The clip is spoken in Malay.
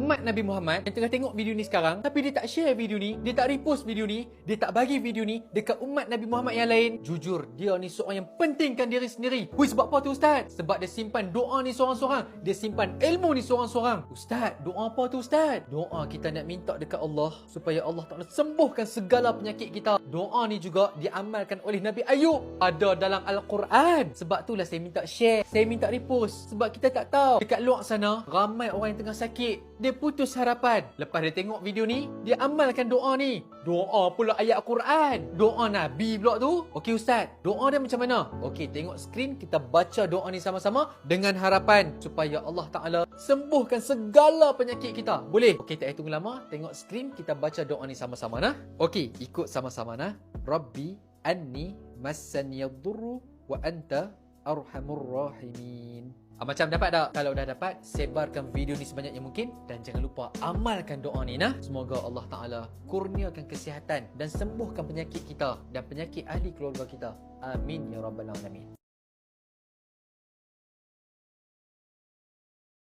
umat Nabi Muhammad yang tengah tengok video ni sekarang, tapi dia tak share video ni, dia tak repost video ni, dia tak bagi video ni dekat umat Nabi Muhammad yang lain, jujur, dia ni seorang yang pentingkan diri sendiri. Hui, sebab apa tu Ustaz? Sebab dia simpan doa ni seorang-seorang, dia simpan ilmu ni seorang-seorang. Ustaz, doa apa tu Ustaz? Doa kita nak minta dekat Allah supaya Allah Ta'ala sembuhkan segala penyakit kita. Doa ni juga diamalkan oleh Nabi Ayub, ada dalam Al-Quran. Sebab itulah saya minta share, saya minta repost, sebab kita tak tahu dekat luar sana ramai orang yang tengah sakit, dia putus harapan. Lepas dia tengok video ni, dia amalkan doa ni. Doa pula ayat Quran, doa Nabi pula tu. Okey Ustaz, doa dia macam mana? Okey, tengok skrin, kita baca doa ni sama-sama dengan harapan supaya Allah Ta'ala sembuhkan segala penyakit kita. Boleh? Okey, tak payah tunggu lama, tengok skrin, kita baca doa ni sama-sama nah. Okey, ikut sama-sama nah. Rabbi anni massaniyadurru wa anta arhamur rahimin. Macam dapat tak? Kalau dah dapat, sebarkan video ni sebanyak yang mungkin dan jangan lupa amalkan doa ni nah. Semoga Allah Ta'ala kurniakan kesihatan dan sembuhkan penyakit kita dan penyakit ahli keluarga kita. Amin ya rabbal alamin.